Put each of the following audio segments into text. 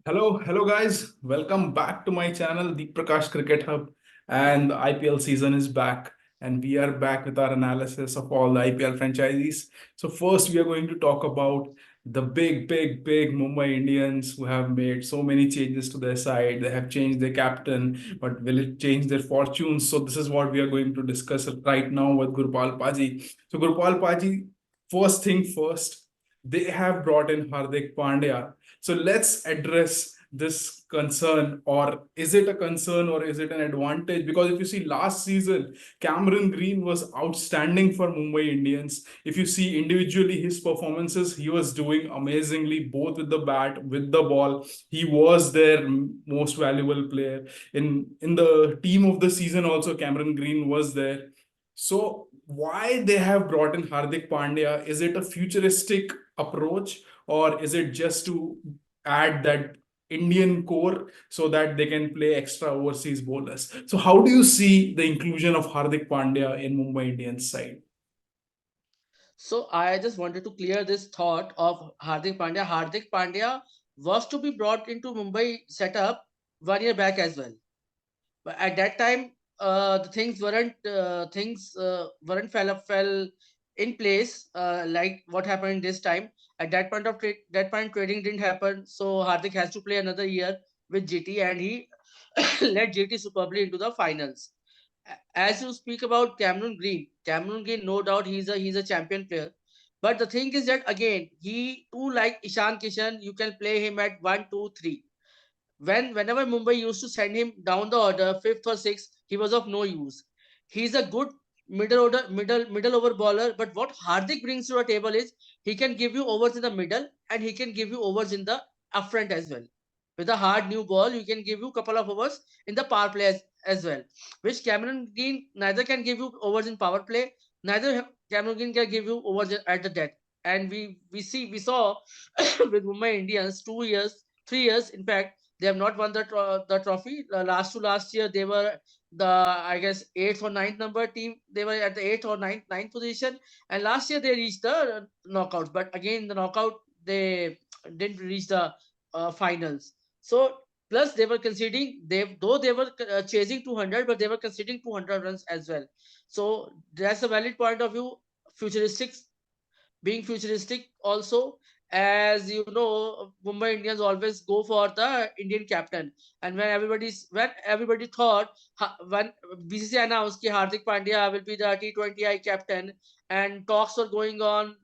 Hello guys. Welcome back to my channel, Deep Prakash Cricket Hub. And the IPL season is back, and we are back with our analysis of all the IPL franchises. So first, we are going to talk about the big Mumbai Indians who have made so many changes to their side. They have changed their captain, but will it change their fortunes? So this is what we are going to discuss right now with Gurpal Paji. So Gurpal Paji, first thing first, they have brought in Hardik Pandya. So let's address this concern, or is it a concern or is it an advantage? Because if you see last season, Cameron Green was outstanding for Mumbai Indians. If you see individually his performances, he was doing amazingly both with the bat, with the ball. He was their most valuable player. In the team of the season also, Cameron Green was there. So why they have brought in Hardik Pandya? Is it a futuristic approach, or is it just to add that Indian core so that they can play extra overseas bowlers? So how do you see the inclusion of Hardik Pandya in Mumbai Indians side? So I just wanted to clear this thought of Hardik Pandya. Hardik Pandya was to be brought into Mumbai setup 1 year back as well. But at that time, the things weren't fell in place like what happened this time. At that that point trading didn't happen, so Hardik has to play another year with GT, and he led GT superbly into the finals. As you speak about Cameron Green, no doubt he's a champion player. But the thing is that again, he too like Ishan Kishan, you can play him at 1, 2, 3. Whenever Mumbai used to send him down the order, fifth or sixth, he was of no use. He's a good middle over bowler, but what Hardik brings to the table is he can give you overs in the middle and he can give you overs in the upfront as well. With a hard new ball, you can give you a couple of overs in the power play as well, which Cameron Green neither can give you overs in power play, neither Cameron Green can give you overs at the death. And we saw with Mumbai Indians 2 years, 3 years, in fact, they have not won the trophy. Last to last year, they were the I guess eighth or ninth number team. They were at the eighth or ninth position, and last year they reached the knockouts. But again, the knockout they didn't reach the finals. So plus they were conceding. They were chasing 200, but they were conceding 200 runs as well. So that's a valid point of view. Futuristic, being futuristic also, as you know, Mumbai Indians always go for the Indian captain. And when everybody thought, when BCCI announced that Hardik Pandya will be the T20I captain, and talks were going on,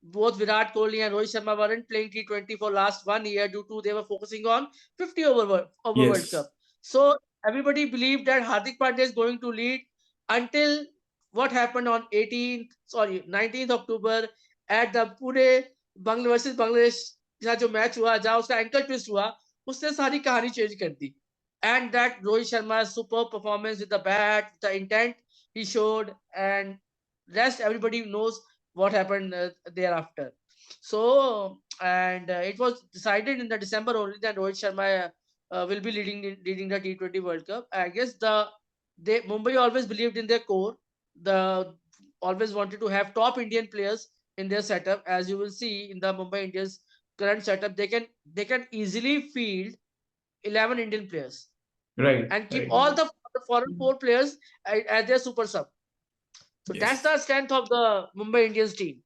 both Virat Kohli and Rohit Sharma weren't playing T20 for last 1 year due to they were focusing on 50 over World Yes. Cup. So everybody believed that Hardik Pandya is going to lead until what happened on 19th October at the पूरे बंगला versus Bangladesh जहाँ जो match हुआ जहाँ उसका ankle twist हुआ उसने सारी कहानी चेंज कर दी and that Rohit Sharma super performance with the bat the intent he showed, and rest everybody knows what happened thereafter. So and it was decided in the December only that Rohit Sharma will be leading the T20 World Cup. I guess they Mumbai always believed in their core, the always wanted to have top Indian players in their setup. As you will see in the Mumbai Indians current setup, they can easily field 11 Indian players Right, and keep right. all the foreign four players as their super sub. So that's Yes. the strength of the Mumbai Indians team.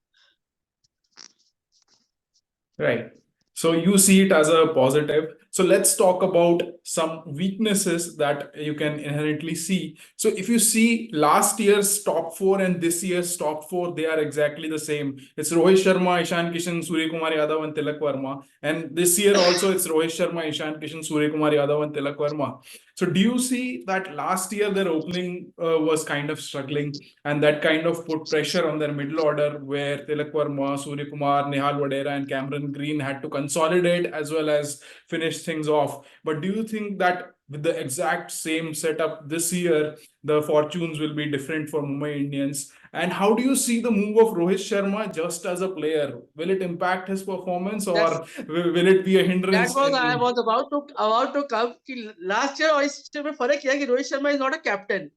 Right. So you see it as a positive. So let's talk about some weaknesses that you can inherently see. So if you see last year's top four and this year's top four, they are exactly the same. It's Rohit Sharma, Ishan Kishan, Surya Kumar Yadav, and Tilak Verma. And this year also it's Rohit Sharma, Ishan Kishan, Surya Kumar Yadav, and Tilak Verma. So do you see that last year their opening was kind of struggling, and that kind of put pressure on their middle order where Tilak Verma, Surya Kumar, Nehal Vadera, and Cameron Green had to consolidate as well as finish things off. But do you think that with the exact same setup this year, the fortunes will be different for Mumbai Indians? And how do you see the move of Rohit Sharma just as a player? Will it impact his performance, That's or will it be a that hindrance was I in? was about to come कि last year और इस year में फर्क किया कि Rohit Sharma is not a captain.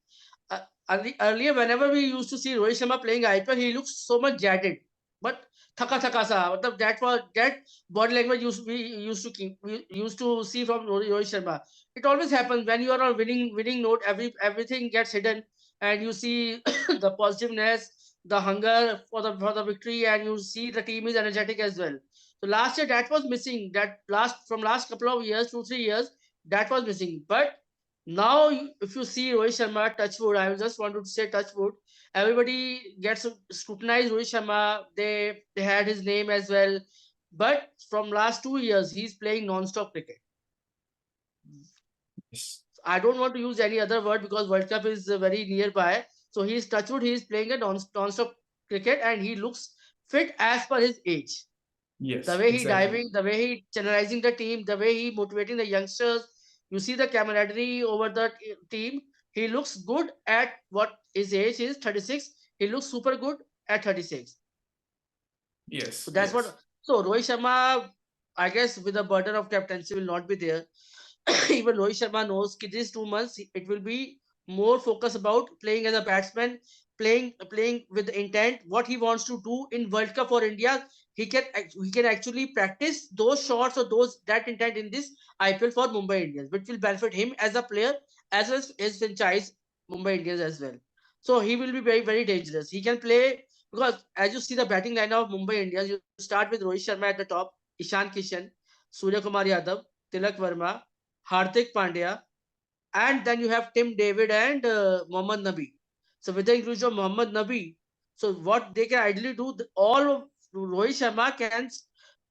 Earlier, whenever we used to see Rohit Sharma playing IPL, he looks so much jaded. but thaka thaka sa. Matlab that was that body language we used to see from Rohit Sharma. It always happens when you are on winning note. Everything gets hidden, and you see the positiveness, the hunger for the victory, and you see the team is energetic as well. So last year that was missing. That last couple of years, 2 3 years, that was missing. But now, if you see Rohit Sharma, touchwood, I just want to say touchwood. Everybody gets scrutinized Rohit Sharma. They had his name as well, but from last 2 years, he's playing non-stop cricket. Yes. I don't want to use any other word because World Cup is very nearby. So he's touchwood. He's playing a non-stop cricket, and he looks fit as per his age. The Yes, way he exactly. diving, the way he channelizing the team, the way he motivating the youngsters. You see the camaraderie over the team. He looks good at what his age is, 36. He looks super good at 36. So Yes, that's yes. what. So Rohit Sharma, I guess, with the burden of captaincy will not be there. Even Rohit Sharma knows that these 2 months it will be more focus about playing as a batsman, playing with the intent what he wants to do in World Cup for India. He can actually practice those shots or those that intent in this IPL for Mumbai Indians, which will benefit him as a player as well as his franchise Mumbai Indians as well. So he will be very dangerous. He can play because as you see the batting lineup of Mumbai Indians, you start with Rohit Sharma at the top, Ishan Kishan, Surya Kumar Yadav, Tilak Verma, Hardik Pandya, and then you have Tim David and Mohammad Nabi. So with the inclusion of Mohammad Nabi, so what they can ideally do, all of Rohit Sharma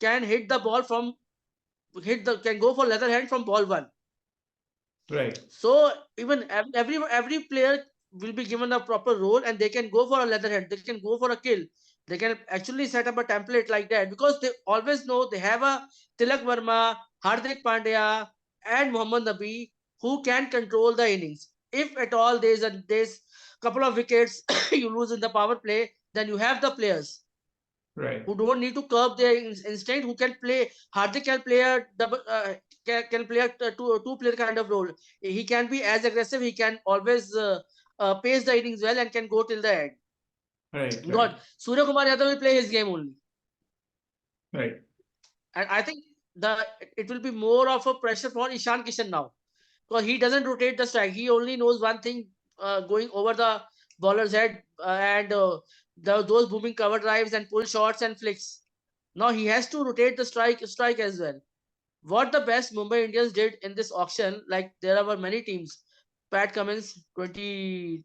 can hit the ball from hit the can go for leather hand from ball one. Right. So even every player will be given a proper role, and they can go for a leather hand. They can go for a kill. They can actually set up a template like that because they always know they have a Tilak Verma, Hardik Pandya, and Mohammad Nabi who can control the innings. If at all there's couple of wickets you lose in the power play, then you have the players Right. who don't need to curb their instinct, who can play. Hardik can play a double, can play a two player kind of role. He can be as aggressive. He can always pace the innings well and can go till the end. Right. Right. God, Surya Kumar Yadav will play his game only, Right. and I think the it will be more of a pressure for Ishan Kishan now because he doesn't rotate the strike. He only knows one thing, going over the bowler's head and those booming cover drives and pull shots and flicks. Now he has to rotate the strike as well. What the best Mumbai Indians did in this auction, like there were many teams. Pat Cummins 23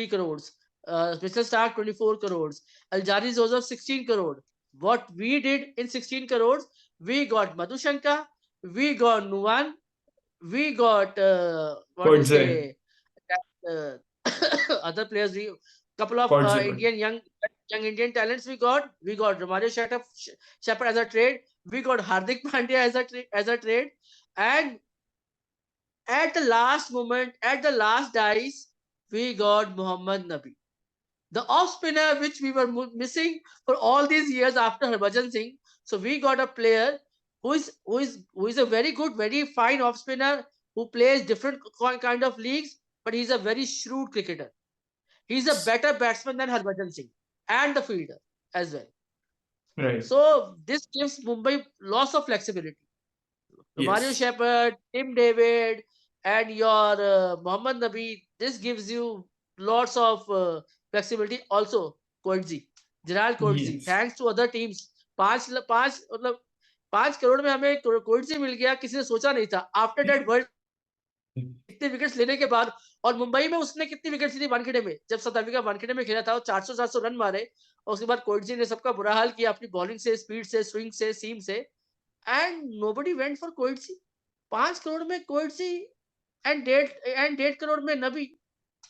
crores, Mr. Stark 24 crores, Aljari Joseph 16 crore. What we did in 16 crores, we got Madhushanka, we got Nuwan, we got what do you Kodze. say, that, other players. We couple of Kodze. Indian young Indian talents we got Romario Shepherd as a trade. We got Hardik Pandya as a trade, and at the last moment, at the last dice, we got Mohammad Nabi, the off spinner which we were missing for all these years after Harbhajan Singh. So we got a player who is a very good, very fine off spinner who plays different kind of leagues, but he's a very shrewd cricketer. He's a better batsman than Harbhajan Singh and the fielder as well. Right. So this gives Mumbai lots of flexibility. Romario Yes. Shepherd, Tim David, and your Mohammad Nabi. This gives you lots of flexibility. Also, Coetzee, Gerald Coetzee. Yes. Thanks to other teams, पांच पांच मतलब 5 करोड़ में हमें Coetzee मिल गया, किसी ने सोचा नहीं था. आफ्टर दैट वर्ल्ड इतने विकेट्स लेने के बाद, और मुंबई में उसने कितनी विकेट्स ली वानखेड़े में, जब साउथ अफ्रीका वानखेड़े में खेला था, वो 400-700 रन मारे, और उसके बाद कोएट्जी ने सबका बुरा हाल किया अपनी बॉलिंग से, स्पीड से, स्विंग से, सीम से, and nobody went for Coetzee. 5 crore में कोएट्जी एंड 1.5 करोड़ में नबी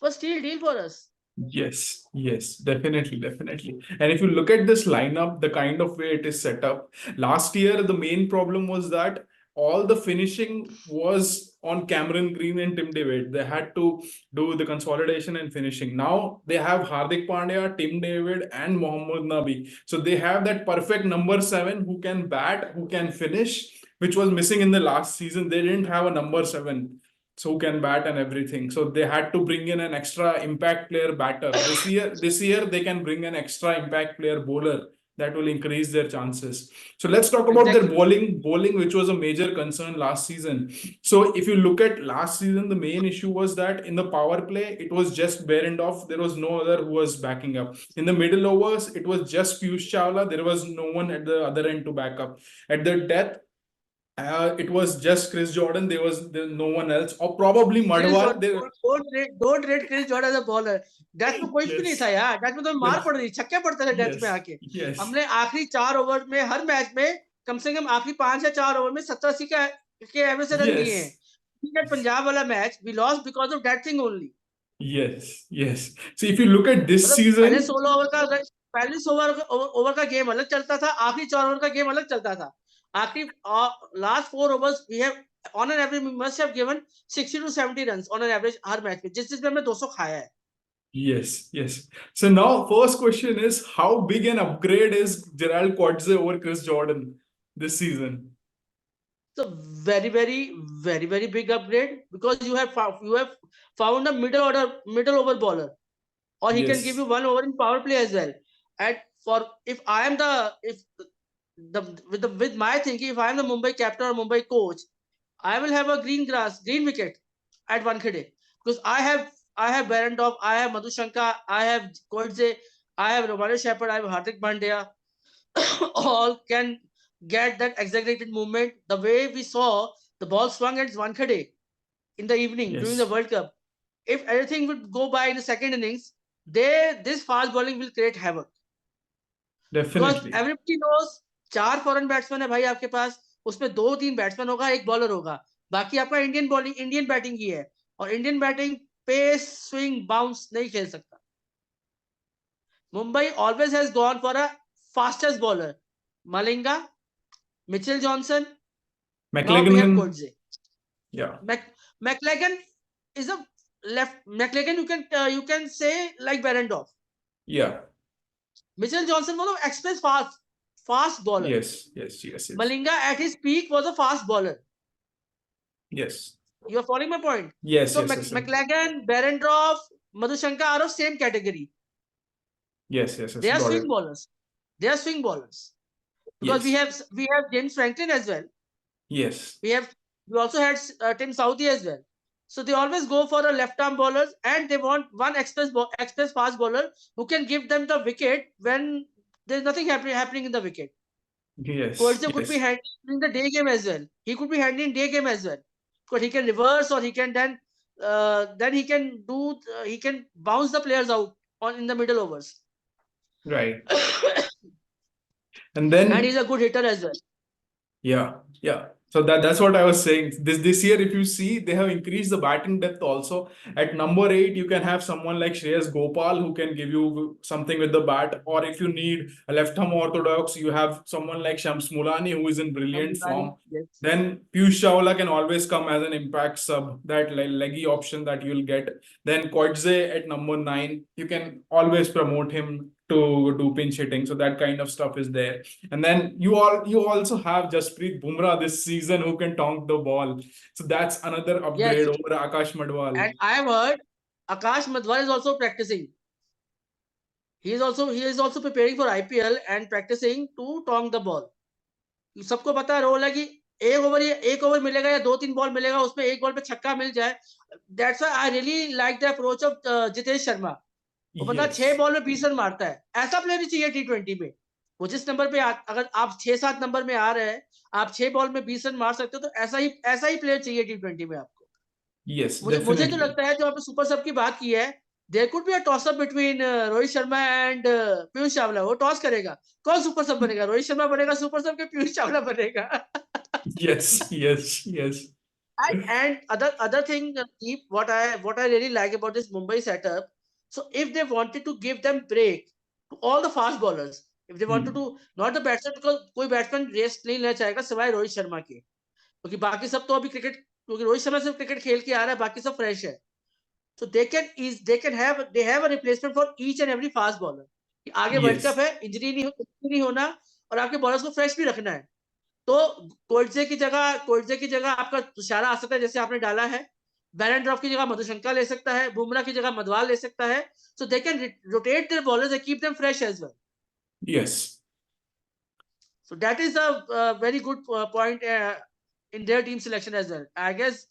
was still deal for us. Yes, yes, definitely, definitely. And if you look at this lineup, the kind of way it is set up, last year the main problem was that all the finishing was on Cameron Green and Tim David. They had to do the consolidation and finishing. Now they have Hardik Pandya, Tim David, and Mohammad Nabi. So they have that perfect number seven who can bat, who can finish, which was missing in the last season. They didn't have a number seven. who can bat and everything. So they had to bring in an extra impact player batter. This year they can bring an extra impact player bowler that will increase their chances. So let's talk about their Exactly. bowling, which was a major concern last season. So if you look at last season, the main issue was that in the power play, it was just Behrendorff. There was no other who was backing up. In the middle overs, it was just Piyush Chawla. There was no one at the other end to back up. At the death, it was just Chris Jordan. There no one else, or probably Chris Madhwal. Jordan, don't rate Chris Jordan as a bowler. Death में कोई भी नहीं था Yes, यार, death में तो मार yes, पड़ रही, छक्के पड़ते थे डेथ में yes, आके. yes, हमने आखिरी 4 ओवर में हर मैच में कम से कम आखिरी 5 या 4 ओवर में 70-80 के एवरेज से रन दिए हैं. yes, पंजाब वाला match we lost because of that thing only. yes, yes. So if you look at this मतलब पहले season, 16 ओवर का पहले 16 ओवर का गेम अलग चलता था, आखिरी 4 ओवर का गेम अलग चलता था. आखिरी last 4 overs we have on an average we must have given 60 to 70 runs on an average हर मैच में, जिसमें हमने 200 खाया है. yes, yes. So now, first question is how big an upgrade is Gerald Quadze over Chris Jordan this season? So very big upgrade, because you have found a middle over bowler, or he can give Yes, you 1 over in power play as well. And for if I am with my thinking, if I am the Mumbai captain or Mumbai coach, I will have a green wicket at Wankhede, because I have Behrendorff, I have Madhushanka, I have Kodze, I have Romano Shepherd, I have Hardik Pandya, all can get that exaggerated movement. The way we saw the ball swung at Wankhede in the evening during the yes, World Cup, if everything would go by in the second innings, this fast bowling will create havoc. Because definitely. everybody knows 4 foreign batsman है भाई आपके पास, उसमें 2-3 batsman होगा, एक bowler होगा, बाकी आपका Indian batting की है, और Indian batting pace swing bounce नहीं खेल सकता. Mumbai always has gone for a fastest bowler, Malinga, Mitchell Johnson, now we have McLagan, Coetzee. yeah, McLagan is a left. McLagan you can say like Behrendorff. yeah, Mitchell Johnson was an express fast bowler. yes, yes, yes, yes, Malinga at his peak was a fast bowler. yes, You are following my point. yes, So yes, yes, McLagan, Behrendorff, Madhushanka are of same category. yes, yes, yes, They are got swing it. bowlers. They are swing bowlers. Because we Yes, have James Franklin as well. yes, We also had Tim Southey as well. So they always go for a left arm bowlers, and they want one express fast bowler who can give them the wicket when there's nothing happening in the wicket. yes, Coetzee could be yes, handy in the day game as well. He could be handy in day game as well, because he can reverse, or he can then he can bounce the players out on in the middle overs. right. And And then he's a good hitter as well. yeah, yeah. So that's what I was saying. This year, if you see, they have increased the batting depth also. At number 8, you can have someone like Shreyas Gopal who can give you something with the bat. Or if you need a left-arm orthodox, you have someone like Shams Mulani who is in brilliant form. Yes. Then Piyush Chawla can always come as an impact sub, that leggy option that you'll get. Then Koidze at number 9, you can always promote him to do pinch hitting. So that kind of stuff is there. And then you also have Jasprit Bumrah this season who can tonk the ball. So that's another upgrade Yes. over Akash Madhwal. And I have heard Akash Madhwal is also practicing. He is also preparing for IPL and practicing to tonk the ball. सबको पता role है कि एक over मिलेगा या 2-3 ball मिलेगा, उसमें एक बॉल पे छक्का मिल जाए. That's why I really like the approach of Jitesh Sharma. वो बंदा 6 Yes. बॉल में 20 रन मारता है. ऐसा प्लेयर ही चाहिए T20 में. वो जिस नंबर पे अगर आप 6-7 नंबर में आ रहे हैं, आप 6 बॉल में 20 रन मार सकते हो, तो ऐसा ही प्लेयर चाहिए T20 में आपको. Yes, मुझे तो definitely. लगता है, जो आपने सुपर सब की बात की है, there could be a toss up between Rohit Sharma and Piyush Chawla. वो टॉस करेगा, कौन सुपर सब बनेगा, रोहित शर्मा बनेगा सुपर सब के पीयूष चावला बनेगा. Yes, yes, yes. And other thing, Deep, what I really like about this Mumbai setup, so if they wanted to give them break to all the fast bowlers, if they wanted Hmm. to, not the batsman, because कोई batsman rest नहीं लेना चाहेगा सिवाय रोहित शर्मा के, क्योंकि बाकी सब तो अभी क्रिकेट, क्योंकि रोहित शर्मा सिर्फ क्रिकेट खेल के आ रहा है, बाकी सब फ्रेश है. So they have a replacement for each and every fast bowler. आगे वर्ल्ड कप Yes, है, इंजरी नहीं होना, और आपके बॉलर्स को फ्रेश भी रखना है. तो कोल्डजे की जगह आपका तुषारा आ सकता है, जैसे आपने डाला है. बैरेंड्रॉफ की जगह मधुशंका ले सकता है, बुमराह की जगह मधवाल ले सकता है. So they can rotate their bowlers and keep them fresh as well. Yes. So that is a very good point in their team selection as well. I guess.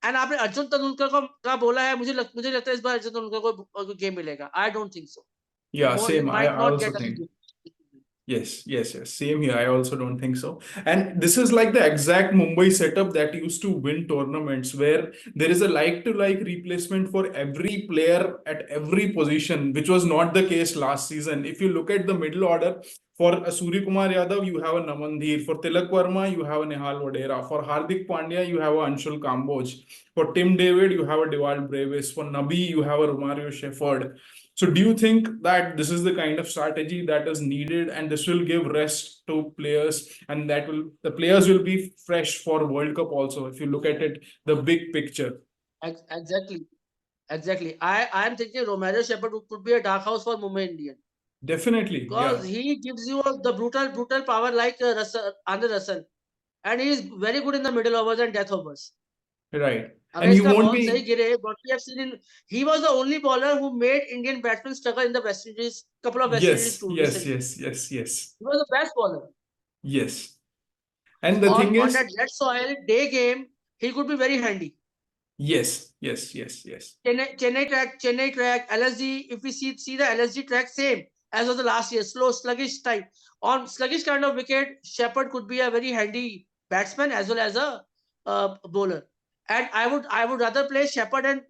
And आपने अर्जुन तेंदुलकर को का बोला है, मुझे लगता है इस बार अर्जुन तेंदुलकर को गेम मिलेगा. I don't think so. Yeah, He same. might I not also get a think. game. Yes, yes, yes. Same here. I also don't think so. And this is like the exact Mumbai setup that used to win tournaments where there is a like-to-like replacement for every player at every position, which was not the case last season. If you look at the middle order, for Surya Kumar Yadav, you have a Namandhir. For Tilak Verma, you have a Nehal Vadera. For Hardik Pandya, you have a Anshul Kamboj. For Tim David, you have a Dewald Brevis. For Nabi, you have a Romario Shepherd. So do you think that this is the kind of strategy that is needed and this will give rest to players and that will the players will be fresh for World Cup also if you look at it the big picture? Exactly. Exactly. I am thinking Romario Shepherd could be a dark house for Mumbai Indians. Definitely, Because yeah, he gives you the brutal power like Andre Russell. And he is very good in the middle overs and death overs. right. अगर And you इसका won't ball सही be गिरे, what we have seen in, he was the only bowler who made Indian batsmen struggle in the West Indies, couple of West Indies yes, tour yes, recently. yes, yes, yes, He was the best bowler. yes. And the thing On that is, red soil day game, he could be very handy. yes, yes, yes, yes, Chennai track, LSG. If we see the LSG track, same as was the last year, slow, sluggish type. On sluggish kind of wicket, Shepherd could be a very handy batsman as well as a bowler. And I would rather play Shepherd and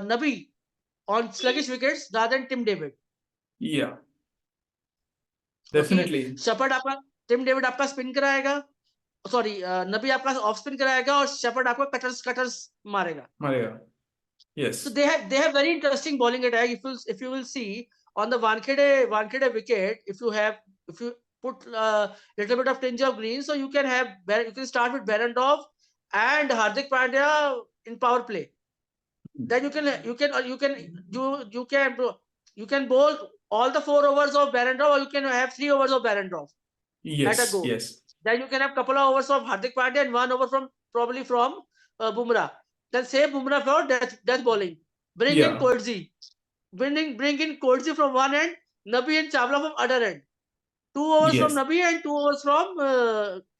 Nabi on sluggish wickets rather than Tim David. yeah, क्योंकि definitely, shepherd आपका Tim David आपका spin कराएगा, sorry नबी आपका off spin कराएगा और shepherd आपको cutters मारेगा. Maria, So yes, they have very interesting bowling attack. If you will see on the Wankhede wicket, if you put little bit of tinge of green, so you can start with Berendorf and Hardik Pandya in power play. Then you can bowl all the 4 overs of Berendorf, or you can have 3 overs of Berendorf at a yes, go. yes, Then you can have couple of overs of Hardik Pandya and 1 over from probably from Bumrah. Then save Bumrah for death bowling. Bring in yeah, Kodzi. Bring in Kodzi from one end, Nabi and Chawla from other end. 2 overs from yes, Nabi and 2 overs from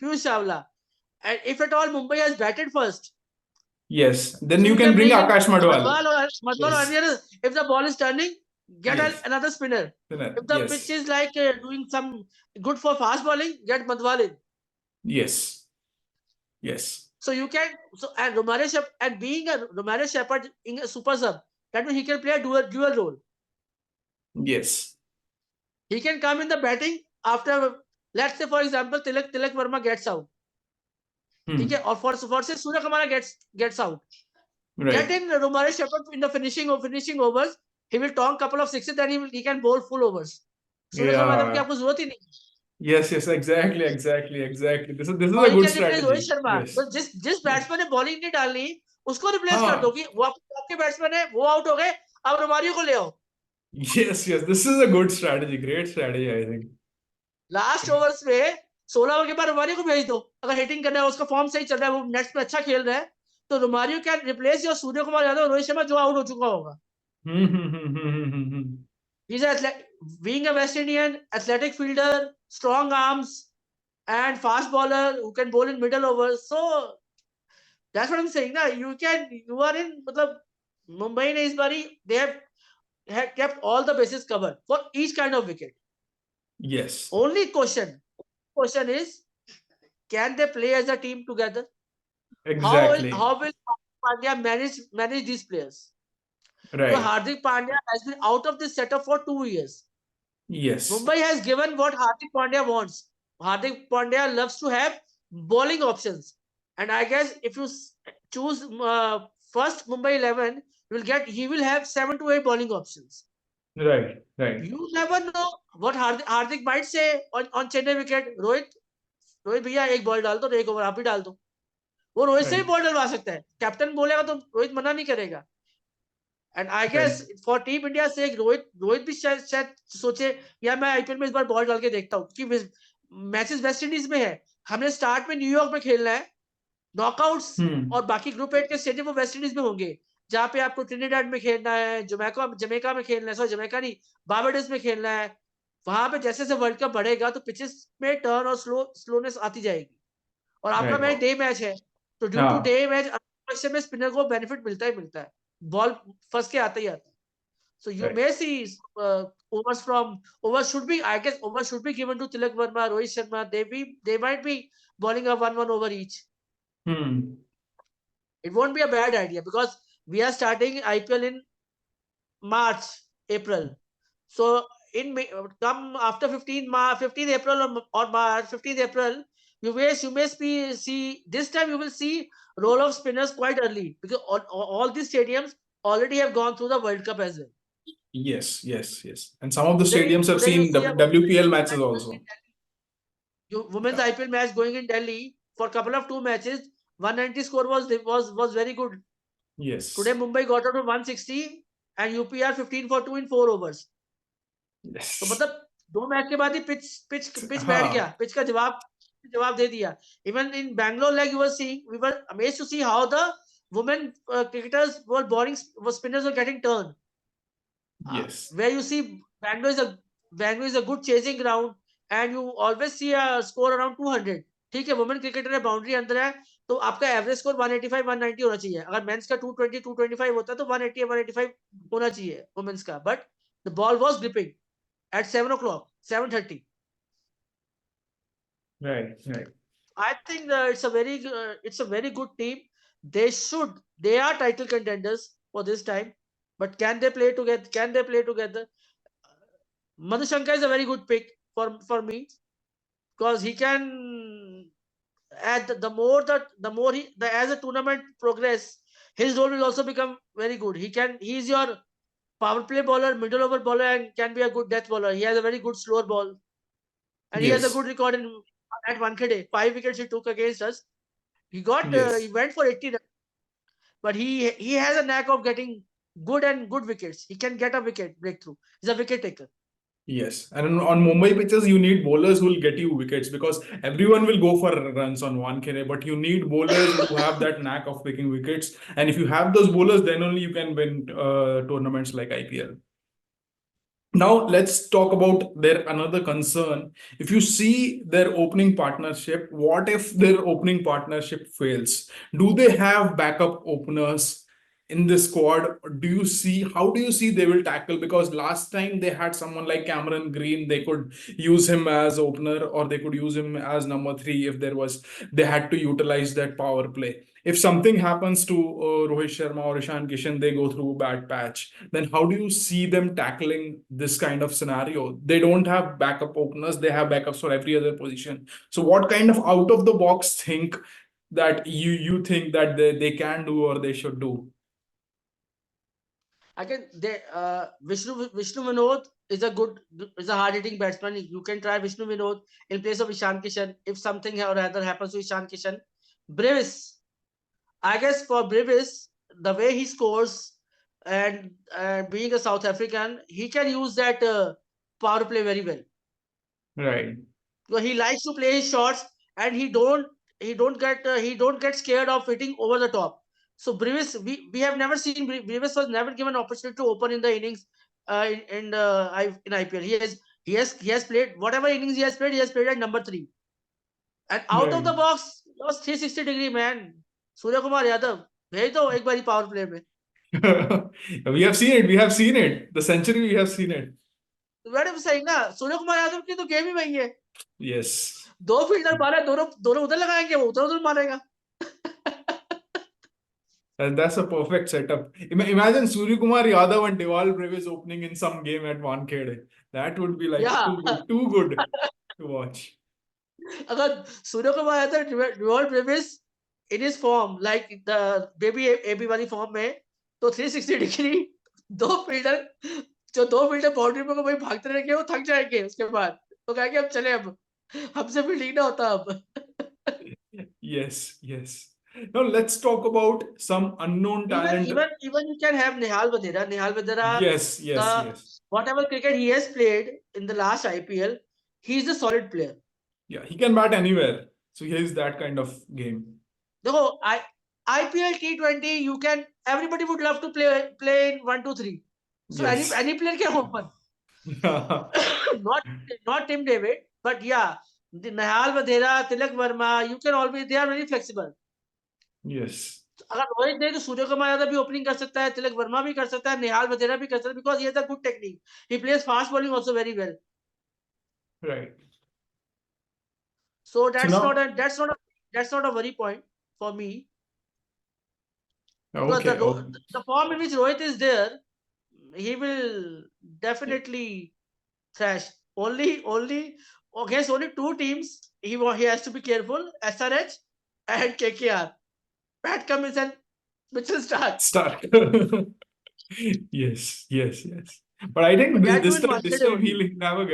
Piyush Chawla. And if at all Mumbai has batted first, yes. Then so you you can can bring bring in Akash Madwal. Madwal or Yes, Anir. If the ball is turning, get yes, another spinner. If the pitch yes, is like doing some good for fast bowling, get Madwal in. yes, yes, So you can and and being a Romario Shepherd in a super sub, that means he can play a dual role. yes. He can come in the batting after, let's say for example Tilak Verma gets out. ठीक है, Hmm. और for say Surya Kumar gets out. Get Right. in Romario Shepherd in the finishing overs. He will tonk couple of sixes, then he can bowl full overs. सूर्य कुमार यादव की Yeah. आपको जरूरत ही नहीं. Yes, yes, exactly, exactly, exactly. This is और a you good can replace Rohit strategy. Sharma. Yes. तो जिस batsman ने bowling नहीं डालनी, उसको रिप्लेस कर दो Huh. कि वो आपके बैट्समैन है, वो आउट हो गए, अब रोमारियो को ले आओ. Yes, yes. This is a good strategy. Great strategy, I think. Last overs में 16 ओवर के बाद रोमारियो को भेज दो. अगर हिटिंग करना है, उसका फॉर्म सही चल रहा है, वो नेट्स में अच्छा खेल रहा है, तो रोमारियो कैन रिप्लेस योर सूर्य कुमार यादव, रोहित शर्मा जो आउट हो चुका होगा. Hmm, hmm, hmm, hmm, hmm, hmm, hmm. He's being a West Indian athletic fielder, strong arms, and fast bowler who can bowl in middle overs. So that's what I'm saying. Na, you are in, matlab, Mumbai ne is bari, they have kept all the bases covered for each kind of wicket. Yes, Only question is, can they play as a team together? exactly. How will Pandya manage these players? Because Right. Hardik Pandya has been out of this setup for 2 years. Yes. Mumbai has given what Hardik Pandya wants. Hardik Pandya loves to have bowling options, and I guess if you choose first Mumbai 11, he will have 7 to 8 bowling options. Right. Right. You never know what Hardik might say on Chennai wicket. Rohit भैया एक ball डाल दो, एक over आप ही डाल दो. वो रोहित से भी Right. बॉल डलवा सकता है. कैप्टन बोलेगा तो रोहित मना नहीं करेगा. And I guess Right. For team India से रोहित भी शायद सोचे, या मैं आईपीएल में इस बार बॉल डाल के देखता हूँ कि मैचेस वेस्ट इंडीज में है, हमने स्टार्ट में न्यूयॉर्क में खेलना है. Knockouts Hmm. और बाकी ग्रुप एट के स्टेडियम वो वेस्ट इंडीज में होंगे, जहाँ पे आपको ट्रिनिडाड में खेलना है, जमैका में खेलना है, सॉरी जमैका नहीं, बारबाडोस में खेलना है। वहां पे जैसे जैसे वर्ल्ड कप बढ़ेगा तो पिचेस में टर्न और स्लोनेस आती जाएगी। और आपका Right. मैच डे मैच है, तो ड्यू टू हाँ. डे मैच में स्पिनर को बेनिफिट मिलता ही मिलता है, बॉल फंस के आता ही आता है। So you Right. may see overs from overs should be, I guess overs should be given to Tilak Verma, Rohit Sharma. They might be bowling a 1-1 over each. Hmm. It won't be a bad idea because we are starting IPL in March, April. So come after 15 April or March, 15th April, see this time you will see role of spinners quite early because all these stadiums already have gone through the World Cup as well. Yes, yes, yes. And some of the Today, stadiums have today you seen see a WPL matches women's also. women's Yeah. IPL match going in Delhi for a couple of two matches. 190 score was very good. Today Yes. Mumbai got out to 160 and UPR 15 for 2 in 4 overs. तो Yes. मतलब दो match के बाद ही pitch pitch pitch बैठ गया, हाँ. Pitch का जवाब दे दिया. Even in Bangalore, like you were seeing, we were amazed to see how the women cricketers were spinners were getting turned. Yes. Where you see Bangalore is a good chasing ground and you always see a score around 200. ठीक है, women cricketer है, boundary अंदर है, तो आपका average score 185 190 होना चाहिए. अगर मेंस का 220 225 होता है तो 180 185 होना चाहिए वुमेन्स का. But the ball was gripping at 7 o'clock, 7:30. Right. Right. I think it's a very good team. They are title contenders for this time, but can they play together? Can they play together? Madhushanka is a very good pick for me because he can add the more as the tournament progress, his role will also become very good. He's your power play bowler, middle over bowler, and can be a good death bowler. He has a very good slower ball, and he has a Yes. good record in at Wankhede. 5 wickets he took against us. He Yes. went for 80 runs, but he has a knack of getting good wickets. He can get a wicket breakthrough. He's a wicket taker. Yes. And on Mumbai pitches, you need bowlers who will get you wickets because everyone will go for runs on one K, but you need bowlers who have that knack of picking wickets. And if you have those bowlers, then only you can win tournaments like IPL. Now let's talk about their another concern. If you see their opening partnership, what if their opening partnership fails? Do they have backup openers in this squad? Do you see how do you see they will tackle? Because last time they had someone like Cameron Green, they could use him as opener or they could use him as number three if there was they had to utilize that power play. If something happens to Rohit Sharma or Ishan Kishan, they go through a bad patch, then how do you see them tackling this kind of scenario? They don't have backup openers, they have backups for every other position. So what kind of out of the box think that you think that they can do or they should do? I can they Vishnu Vinod is a hard hitting batsman. You can try Vishnu Vinod in place of Ishan Kishan if something or other happens to Ishan Kishan. Brevis, I guess for Brevis, the way he scores and being a South African, he can use that power play very well. Right. So he likes to play his shots and he don't get scared of hitting over the top. So Brevis, we have never seen Brevis was never given opportunity to open in the innings in IPL. He has played whatever innings he has played at number three. And out of Right. the box was 360-degree man. Surya Kumar Yadav, भेज दो एक बारी power play में. We have seen it. We have seen it. The century, we have seen it. Madam सही ना, सूर्य कुमार यादव की तो game ही वही है. Yes. दो फील्डर मारे, दोनों दोनों उधर लगाएंगे, वो उधर उधर मारेगा. And that's a perfect setup. Imagine Surya Kumar Yadav and Deval Brevis opening in some game at Wankhede. That would be like Yeah. too good to watch. अगर Surya Kumar Yadav Dewald Brevis in is form like the baby AB वाली form में, तो 360 degree दो fielder boundary पे वही भागते रहेंगे, वो थक जाएंगे उसके बाद, तो कहेंगे अब चले, अब हमसे फील्डिंग ना होता अब. Yes, yes. Now let's talk about some unknown talent. Even you can have Nihal Vadera, Yes, yes, the yes. whatever cricket he has played in the last IPL, he is a solid player. Yeah, he can bat anywhere. So he is that kind of game. देखो IPL T20 you can everybody would love to play in 1 2 3. So Yes. any player can open. not not Tim David, but yeah, the Nehal Vadera, Tilak Verma, you can always, they are very flexible. Yes. अगर रोहित नहीं तो सूर्य कुमार यादव भी opening कर सकता है, तिलक वर्मा भी कर सकता है, निहाल वधेरा भी कर सकता है, because he has a good technique. He plays fast bowling also very well. Right. So So now, that's not a worry point for me, because okay. Oh, the form in which Rohit is there, he will definitely thrash. Only against only two teams he has to be careful: SRH and KKR. Pat Cummins and Mitchell Stark. start. Yes, yes, yes. But I think But that too this in time, this Wankhede time only. he'll have a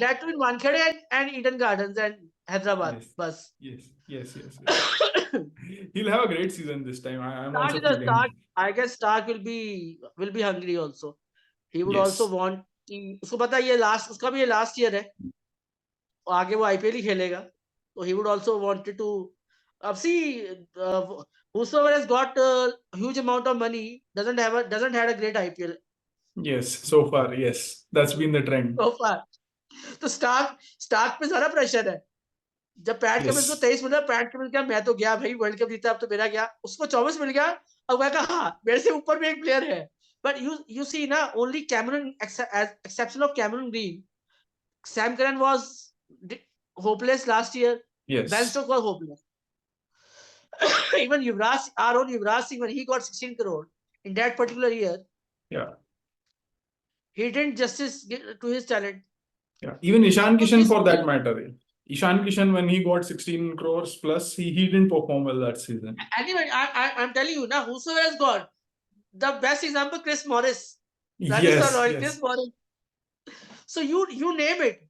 That too in Wankhede and Eden Gardens and Hyderabad. yes, Bus. yes, yes, yes, yes. He'll have a great season this time. I'm Stark also is a feeling. Stark. I guess Stark will be hungry also. He would also Yes, want कि उसको पता है ये last उसका भी ये last year है, और आगे वो IPL ही खेलेगा, तो he would also wanted to. अब see, whosoever has got a huge amount of money doesn't had a great IPL yes. So far, yes, that's been the trend. so far. तो Stark पे सारा pressure है. जब PAT Cummins को Yes, 23 मिला, PAT Cummins क्या, मैं तो गया भाई, वर्ल्ड कप जीता, अब तो मेरा गया. उसको 24 मिल गया. अब मैं कहा हाँ, मेरे से ऊपर भी एक प्लेयर है. बट यू सी ना, only Cameron, exception of Cameron green, Sam Curran was hopeless last year. Ben yes, Stokes was hopeless. Even our own Yuvraj Singh, when he got 16 crore in that particular year, yeah, he didn't justice to his talent. yeah. Even Ishan So Kishan, this for that matter, Ishan Kishan, when he got 16 crores plus, he didn't perform well that season. anyway, I'm telling you now, whosoever has got the best example, Chris Morris, Rajasthan Yes, Royals, Chris yes, Morris. So you name it.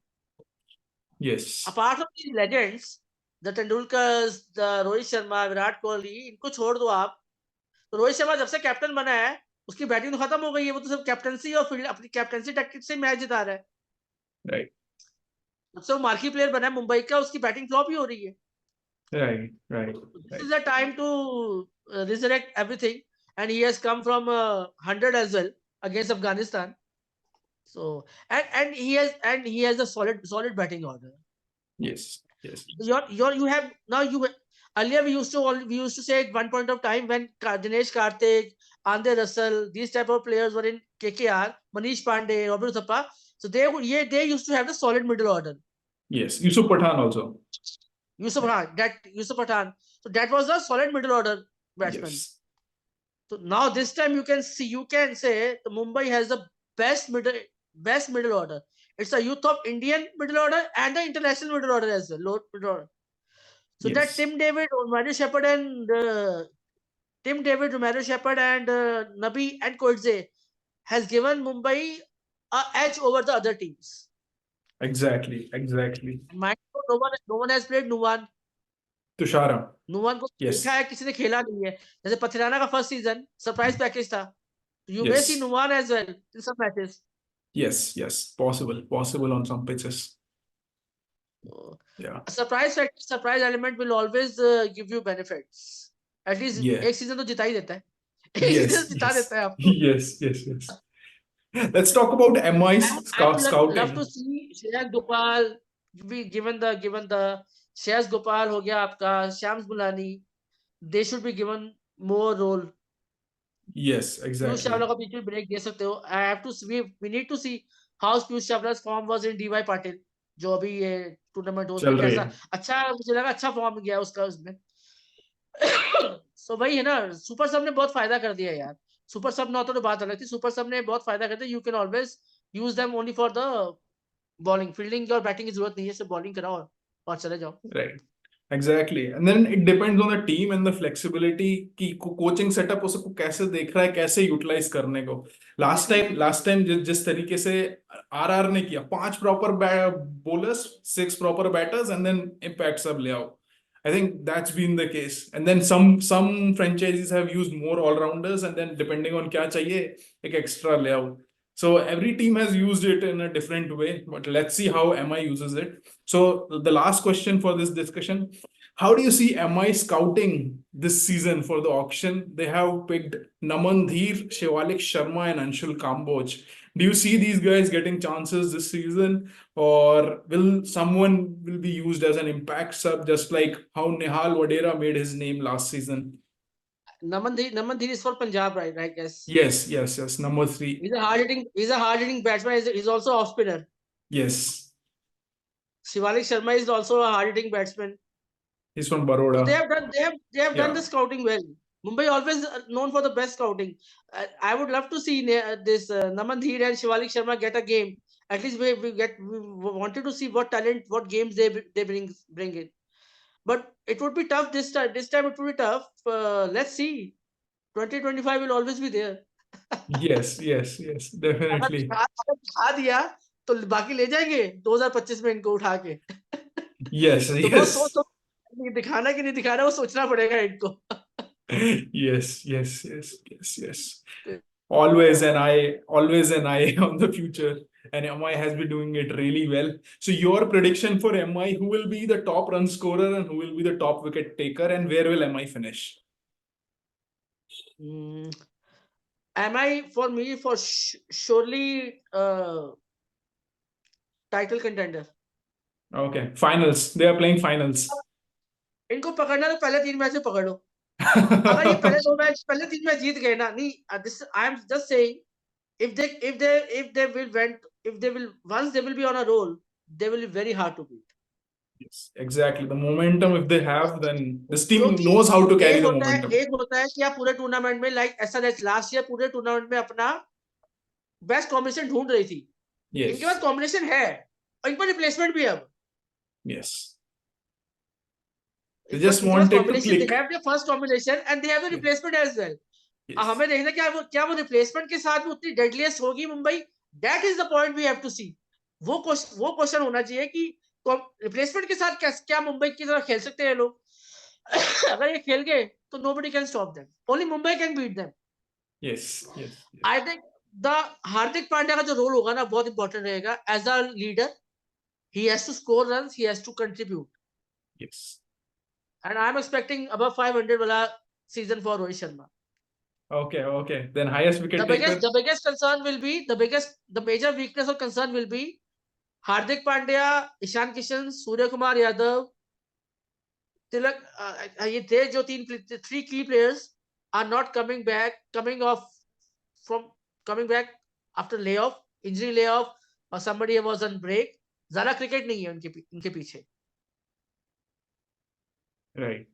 yes, Apart from these legends, the Tendulkars, the Rohit Sharma, Virat Kohli, इनको छोड़ दो आप. तो रोहित शर्मा जब से captain बना है, उसकी बैटिंग तो खत्म हो गई है. वो तो सब कैप्टनसी और फील्ड अपनी कैप्टनसी टैक्टिक से मैच जिता रहा है. right, जब से वो मार्की प्लेयर बना है मुंबई का, उसकी बैटिंग फ्लॉप ही हो रही है. right, right, This right. is the time to resurrect everything, and he has come from 100 as well against Afghanistan. So and he has a solid batting order. Yes, yes, You have now you earlier we used to say at one point of time when Dinesh Karthik, Andre Russell, these type of players were in KKR, Manish Pandey, Robert Thappa. So they used to have the solid middle order. yes. Yusuf Pathan also. Yusuf Pathan. So that was a solid middle order batsman. Yes, So now this time you can say the Mumbai has the best middle order. It's a youth of Indian middle order and the international middle order as well, low middle order. So that yes, Tim David, Romero Shepard, and Nabi and Koidze has given Mumbai a edge over the other teams. exactly, exactly. Mind you, no one has played Nuwan. Tushara. Numan को देखा Yes, है, किसी ने खेला नहीं है. जैसे पथिराना का फर्स्ट सीजन सरप्राइज पैकेज था. You may see yes, Nuwan as well in some matches. yes, yes. Possible on some pitches. Yeah, A surprise element will always give you benefits. At least yeah, एक season तो जिता ही देता है. एक season yes, जिता yes, देता है आपको. yes, yes, yes. Let's talk about MI's I would love to scouting. see Shreyas Gopal be given the Shreyas Gopal हो गया आपका, Shams Bulani. They should be given more role. Yes, Piyush Chawla exactly. को बीच में break दे सकते हो. I have to we need to see how Piyush Chawla's form was in DY Patil, जो अभी ये टूर्नामेंट हो, उसमें चल रही कैसा है. अच्छा, मुझे लगा अच्छा फॉर्म गया उसका उसमें. सो वही है ना, सुपर सब ने बहुत फायदा कर दिया यार. सुपर सब ना तो बात अलग थी, सुपर सब ने बहुत फायदा कर दिया. You can always use them only for the bowling. Fielding और बैटिंग की जरूरत नहीं है, सिर्फ बॉलिंग कराओ और चले जाओ. Right. Exactly. And then it depends on the team and the flexibility कि कोचिंग सेटअप उसको कैसे देख रहा है, कैसे यूटिलाइज करने को. लास्ट टाइम जिस तरीके से आरआर ने किया, 5 proper bowlers, 6 proper batters and then impact sub ले आओ. I think that's been the case. And then some franchises have used more all-rounders and then depending on क्या चाहिए एक extra ले आओ. So every team has used it in a different way, but let's see how MI uses it. So the last question for this discussion, How do you see MI scouting this season for the auction? They have picked Naman Dheer, Shivalik Sharma, and Anshul Kamboj. Do you see these guys getting chances this season, or will someone will be used as an impact sub, just like how Nihal Vadera made his name last season? Naman Dhir is for Punjab, right? I guess. Yes. Number three. He's a hard hitting. He's a hard hitting batsman. He's also off spinner. Yes, Shivalik Sharma is also a hard hitting batsman. he's from So Baroda. they have done Yeah. the scouting well. Mumbai always known for the best scouting. I would love to see this Naman Dheer and Shivalik Sharma get a game. At least we wanted to see what talent, what games they bring in. But it would be tough this time. This time it would be tough. Let's see. 2025 will always be there. Yes, अगर definitely. दिखा दिया तो बाकी ले जाएंगे 2025 में इनको उठा के. Yes, तो वो सोच दिखाना कि नहीं दिखाना वो सोचना पड़ेगा इनको. yes. Always an eye on the future. And MI has been doing it really well. So your prediction for MI, who will be the top run scorer and who will be the top wicket taker, and where will MI finish? MI for me for surely title contender. Okay, finals. They are playing finals. इनको पकड़ना तो पहले 3 match में पकड़ लो. अगर ये पहले 3 match जीत गए ना, नहीं, I am just saying, if they will once they will be on a roll, they will be very hard to beat. Yes, exactly. The momentum, if they have, then this team knows how to carry the momentum. एक होता है कि आप पूरे tournament में like SRH last year पूरे tournament में अपना बेस्ट कॉम्बिनेशन ढूंढ रही थी. इनके पास कॉम्बिनेशन है और इन पर रिप्लेसमेंट भी है अब. Yes. They just wanted to click. They have their first combination and they have the replacement as well. हमें देखना क्या वो रिप्लेसमेंट के साथ भी उतनी डेडलीस्ट होगी Mumbai. That is the point we have to see. वो क्वेश्चन होना चाहिए कि रिप्लेसमेंट के साथ क्या मुंबई की तरह खेल सकते हैं लोग. अगर ये खेल गए तो nobody can stop them. Only Mumbai can beat them. Yes. I think the Hardik Pandya का जो रोल होगा ना बहुत इंपॉर्टेंट रहेगा. As a leader he has to score runs, he has to contribute. Yes. And I'm expecting above 500 wala season for Rohit Sharma. Okay. Then highest wicket taker. The biggest concern will be the major weakness or concern will be Hardik Pandya, Ishan Kishan, Surya Kumar Yadav, Tilak. ये थे जो 3 key players are not coming back after layoff, injury layoff, or somebody was on break. ज़्यादा cricket नहीं है उनके पीछे. Right.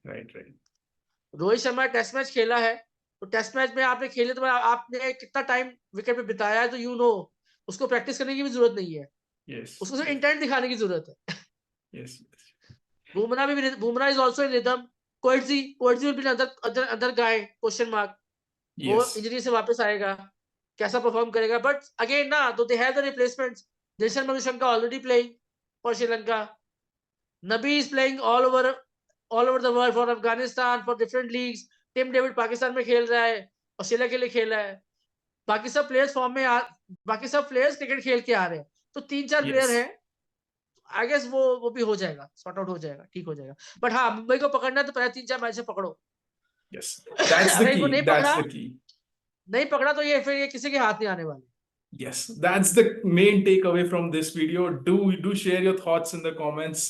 Rohit Sharma test match खेला है तो टेस्ट मैच में आपने खेले तो आपने कितना टाइम विकेट पे बिताया है तो यू नो उसको प्रैक्टिस करने की भी जरूरत नहीं है. उसको सिर्फ इंटेंट दिखाने की जरूरत है. Bumrah is also in rhythm. Coetzee will be other guy question mark. वो इंजरी से वापस आएगा, कैसा परफॉर्म करेगा. बट अगेन ना तो they have the replacements. Dinesh Madushanka already playing for Sri Lanka. Nabi is playing all over the world for Afghanistan, for different leagues. Tim David Pakistan में खेल रहा है, ऑस्ट्रेलिया के लिए खेल रहा है. बाकी सब प्लेयर्स फॉर्म में बाकी सब प्लेयर्स क्रिकेट खेल के आ रहे हैं. तो 3-4 प्लेयर हैं. आई गेस वो भी हो जाएगा, सॉर्ट आउट हो जाएगा, ठीक हो जाएगा. बट हाँ, मुंबई को पकड़ना है तो पहले 3-4 मैच से पकड़ो. Yes, that's the key. नहीं पकड़ा तो ये फिर किसी के हाथ नहीं आने वाले. Yes, that's the main takeaway from this video. Do share your thoughts in the comments.